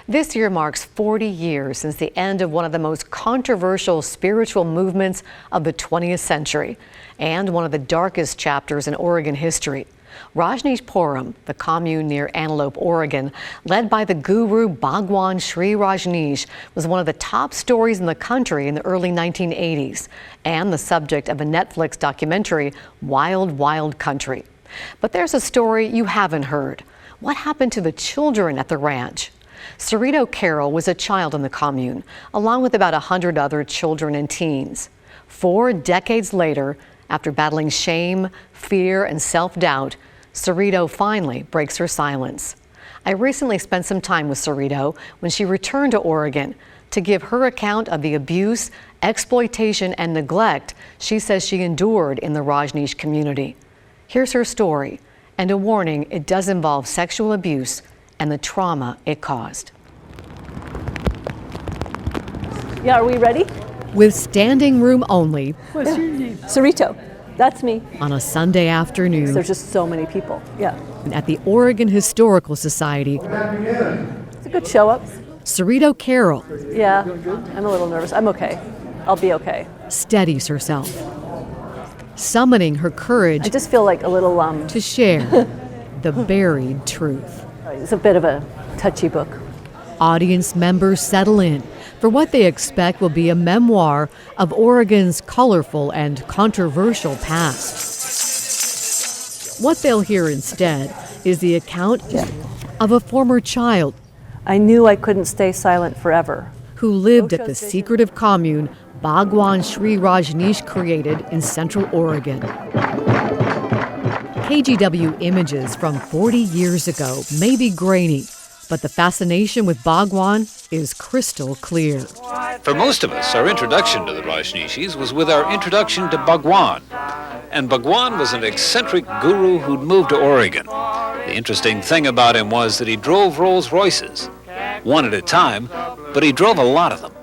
This year marks 40 years since the end of one of the most controversial spiritual movements of the 20th century and one of the darkest chapters in Oregon history. Rajneeshpuram, the commune near Antelope, Oregon, led by the guru Baghwan Shree Rajneesh, was one of the top stories in the country in the early 1980s and the subject of a Netflix documentary, Wild, Wild Country. But there's a story you haven't heard. What happened to the children at the ranch? Sarito Carroll was a child in the commune, along with about 100 other children and teens. 4 decades later, after battling shame, fear, and self-doubt, Sarito finally breaks her silence. I recently spent some time with Sarito when she returned to Oregon to give her account of the abuse, exploitation, and neglect she says she endured in the Rajneesh community. Here's her story, and a warning: it does involve sexual abuse and the trauma it caused. Yeah, are we ready? With standing room only. What's your name? Sarito. That's me. On a Sunday afternoon. There's just so many people. Yeah. At the Oregon Historical Society. It's a good show up. Sarito Carroll. Yeah, I'm a little nervous. I'm okay. I'll be okay. Steadies herself, summoning her courage. I just feel like a little to share the buried truth. It's a bit of a touchy book. Audience members settle in for what they expect will be a memoir of Oregon's colorful and controversial past. What they'll hear instead is the account of a former child. I knew I couldn't stay silent forever. Who lived at the secretive commune Baghwan Shree Rajneesh created in Central Oregon. KGW images from 40 years ago may be grainy, but the fascination with Baghwan is crystal clear. For most of us, our introduction to the Rajneeshis was with our introduction to Baghwan. And Baghwan was an eccentric guru who'd moved to Oregon. The interesting thing about him was that he drove Rolls Royces, one at a time, but he drove a lot of them.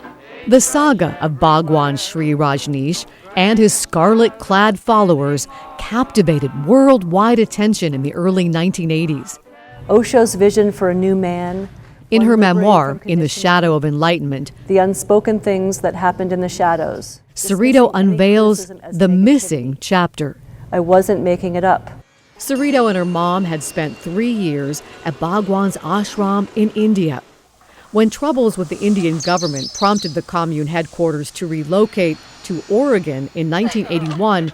The saga of Baghwan Shree Rajneesh and his scarlet-clad followers captivated worldwide attention in the early 1980s. Osho's vision for a new man. In her memoir, In the Shadow of Enlightenment, the unspoken things that happened in the shadows. Sarito unveils the missing chapter. I wasn't making it up. Sarito and her mom had spent 3 years at Baghwan's ashram in India. When troubles with the Indian government prompted the commune headquarters to relocate to Oregon in 1981,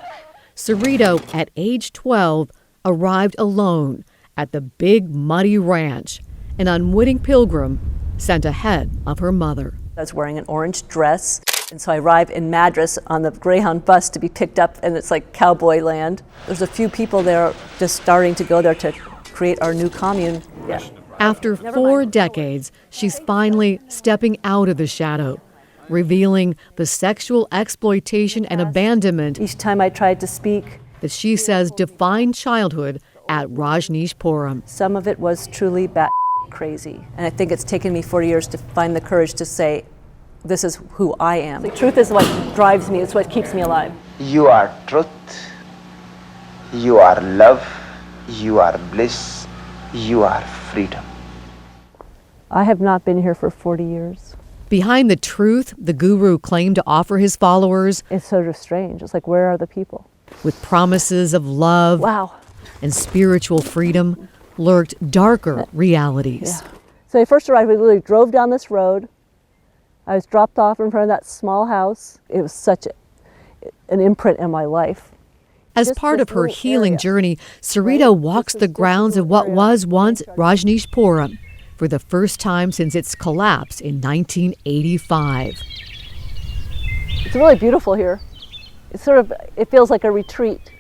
Sarito, at age 12, arrived alone at the Big Muddy Ranch, an unwitting pilgrim sent ahead of her mother. I was wearing an orange dress, and so I arrived in Madras on the Greyhound bus to be picked up, and it's like cowboy land. There's a few people there just starting to go there to create our new commune. Yeah. After 4 decades, she's finally stepping out of the shadow, revealing the sexual exploitation and abandonment each time I tried to speak that she says defined childhood at Rajneeshpuram. Some of it was truly bat crazy, and I think it's taken me 40 years to find the courage to say, this is who I am. The truth is what drives me, it's what keeps me alive. You are truth, you are love, you are bliss, you are freedom. I have not been here for 40 years. Behind the truth the guru claimed to offer his followers, it's sort of strange. It's like, where are the people? With promises of love and spiritual freedom, lurked darker realities. Yeah. So I first arrived, we literally drove down this road. I was dropped off in front of that small house. It was such an imprint in my life. As part of her healing journey, Sarito walks the grounds of what was once Rajneeshpuram for the first time since its collapse in 1985. It's really beautiful here. It feels like a retreat.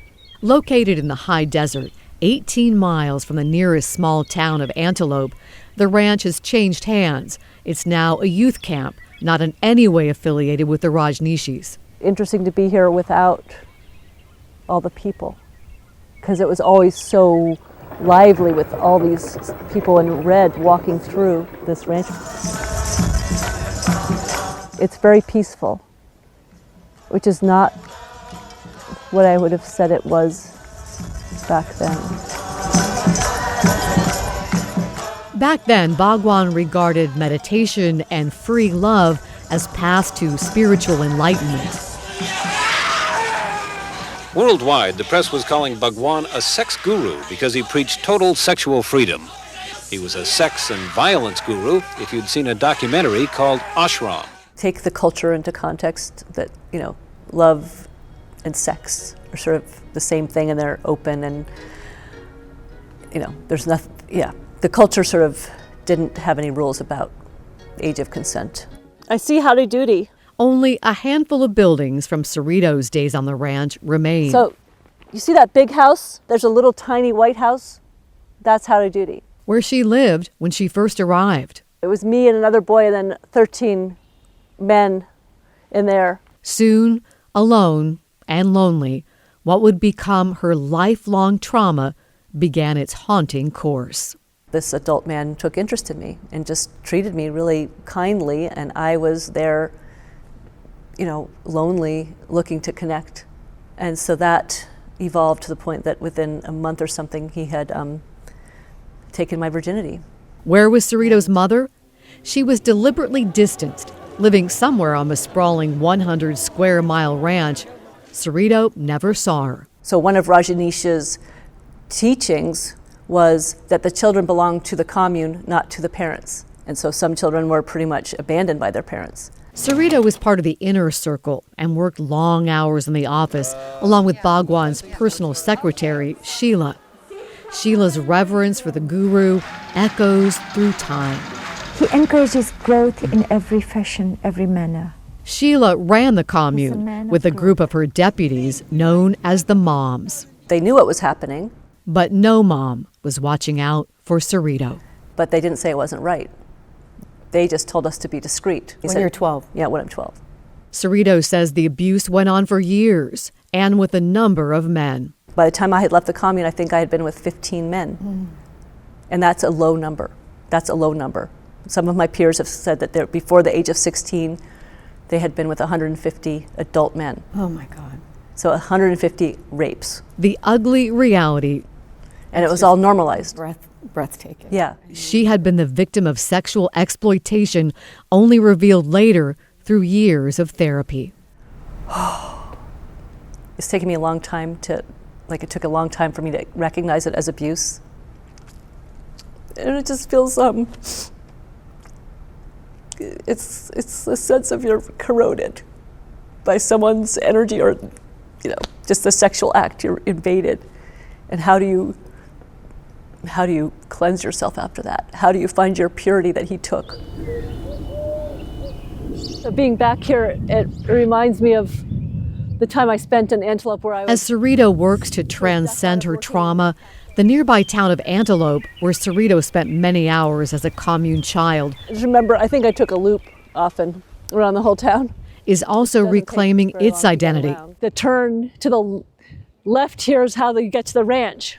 Located in the high desert, 18 miles from the nearest small town of Antelope, the ranch has changed hands. It's now a youth camp, not in any way affiliated with the Rajneeshis. Interesting to be here without all the people, because it was always so lively with all these people in red walking through this ranch. It's very peaceful, which is not what I would have said it was back then. Back then, Bhagwan regarded meditation and free love as paths to spiritual enlightenment. Worldwide, the press was calling Bhagwan a sex guru because he preached total sexual freedom. He was a sex and violence guru if you'd seen a documentary called Ashram. Take the culture into context that, love and sex are sort of the same thing and they're open and, there's nothing, the culture sort of didn't have any rules about age of consent. I see howdy doody. Only a handful of buildings from Sarito's days on the ranch remain. So, you see that big house? There's a little tiny white house. That's howdy doody. Where she lived when she first arrived. It was me and another boy and then 13 men in there. Soon, alone and lonely, what would become her lifelong trauma began its haunting course. This adult man took interest in me and just treated me really kindly, and I was there, lonely, looking to connect. And so that evolved to the point that within a month or something, he had taken my virginity. Where was Sarito's mother? She was deliberately distanced, living somewhere on the sprawling 100-square-mile ranch. Sarito never saw her. So one of Rajneesh's teachings was that the children belonged to the commune, not to the parents. And so some children were pretty much abandoned by their parents. Sarito was part of the inner circle and worked long hours in the office, along with Bhagwan's personal secretary, Sheila. Sheila's reverence for the guru echoes through time. He encourages growth in every fashion, every manner. Sheila ran the commune with a group of her deputies known as the Moms. They knew what was happening. But no mom was watching out for Sarito. But they didn't say it wasn't right. They just told us to be discreet. When you're 12? Yeah, when I'm 12. Sarito says the abuse went on for years and with a number of men. By the time I had left the commune, I think I had been with 15 men. And that's a low number. That's a low number. Some of my peers have said that before the age of 16, they had been with 150 adult men. Oh my God. So 150 rapes. The ugly reality. And it was all normalized. Breathtaking. Yeah. She had been the victim of sexual exploitation, only revealed later through years of therapy. It's taken me a long time it took a long time for me to recognize it as abuse. And it just feels, it's a sense of you're corroded by someone's energy or, just the sexual act, you're invaded. And how do you cleanse yourself after that? How do you find your purity that he took? So being back here, it reminds me of the time I spent in Antelopee where I was... As Sarito works to transcend her trauma, the nearby town of Antelopee, where Sarito spent many hours as a commune child, I just remember, I think I took a loop often around the whole town. is also reclaiming its identity. The turn to the left here is how you get to the ranch.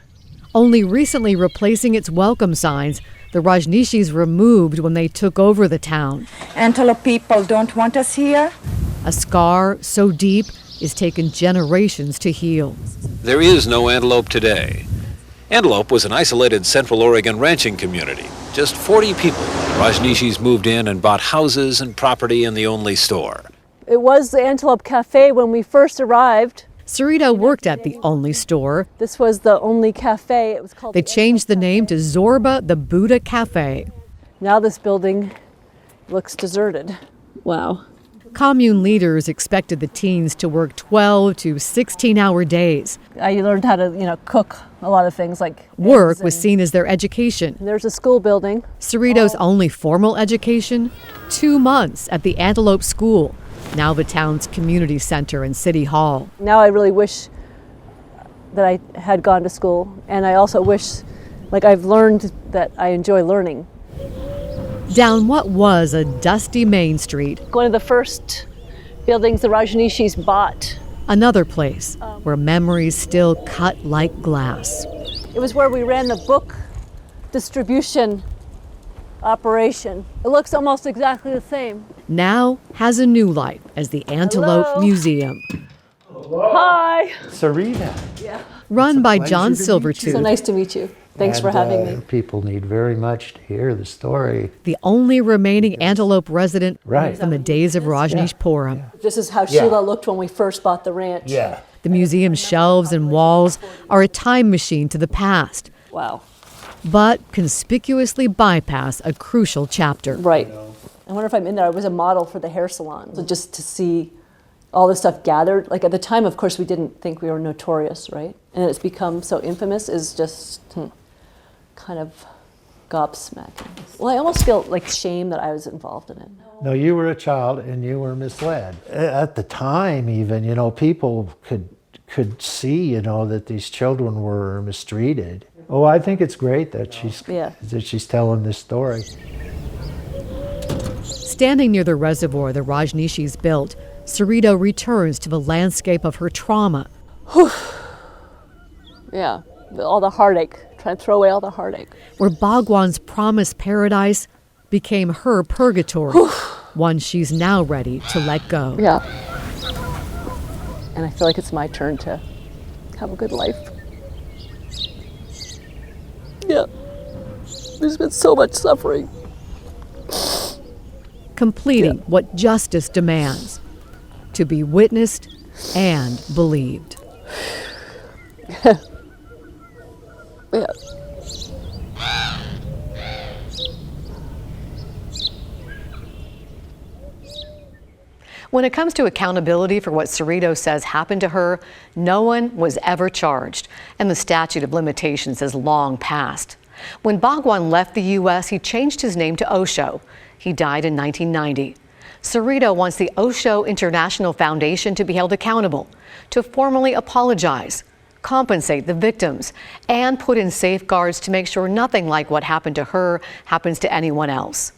Only recently replacing its welcome signs, the Rajneeshis removed when they took over the town. Antelope people don't want us here. A scar so deep it's taken generations to heal. There is no Antelope today. Antelope was an isolated Central Oregon ranching community. Just 40 people. Rajneeshis moved in and bought houses and property in the only store. It was the Antelope Cafe when we first arrived. Sarito worked at the only store. This was the only cafe. It was called. They changed the name to Zorba the Buddha Cafe. Now this building looks deserted. Wow. Commune leaders expected the teens to work 12 to 16-hour days. I learned how to, cook a lot of things like Work was seen as their education. There's a school building. Cerrito's only formal education, 2 months at the Antelope School, now the town's community center and city hall. Now I really wish that I had gone to school, and I also wish, I've learned that I enjoy learning. Down what was a dusty main street, One of the first buildings the Rajneeshis bought. another place where memories still cut like glass. It was where we ran the book distribution operation. It looks almost exactly the same. Now has a new life as the Antelope Hello. Museum. Hi. Sarita. Run by pleasure John to meet you. Silvertooth. So nice to meet you. Thanks for having me. People need very much to hear the story. The only remaining Antelope resident Right. from the days of Rajneeshpuram. This is how Sheila looked when we first bought the ranch. Yeah. The museum's shelves and walls are a time machine to the past, Wow. but conspicuously bypass a crucial chapter. Right. I wonder if I'm in there. I was a model for the hair salon. So just to see all this stuff gathered, like at the time, of course, we didn't think we were notorious, right? And it's become so infamous is just kind of gobsmacking. Well, I almost feel like shame that I was involved in it. No, you were a child and you were misled. At the time, even, people could see, that these children were mistreated. Oh, I think it's great that she's telling this story. Standing near the reservoir the Rajneeshis built, Sarito returns to the landscape of her trauma. Yeah, all the heartache, trying to throw away all the heartache. Where Baghwan's promised paradise became her purgatory, one she's now ready to let go. Yeah. And I feel like it's my turn to have a good life. Yeah. There's been so much suffering. Completing what justice demands, to be witnessed and believed. Yeah. When it comes to accountability for what Sarito says happened to her, no one was ever charged, and the statute of limitations has long passed. When Baghwan left the U.S., he changed his name to Osho. He died in 1990. Sarito wants the Osho International Foundation to be held accountable, to formally apologize, compensate the victims, and put in safeguards to make sure nothing like what happened to her happens to anyone else.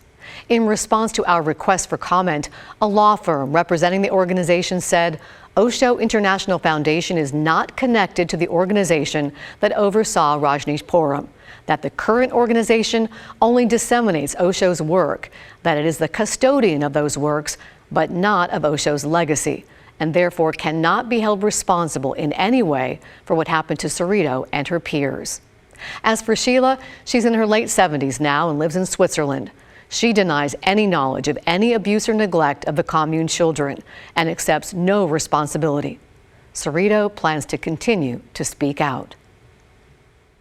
In response to our request for comment, a law firm representing the organization said Osho International Foundation is not connected to the organization that oversaw Rajneeshpuram, that the current organization only disseminates Osho's work, that it is the custodian of those works, but not of Osho's legacy, and therefore cannot be held responsible in any way for what happened to Sarito and her peers. As for Sheila, she's in her late 70s now and lives in Switzerland. She denies any knowledge of any abuse or neglect of the commune children and accepts no responsibility. Sarito plans to continue to speak out.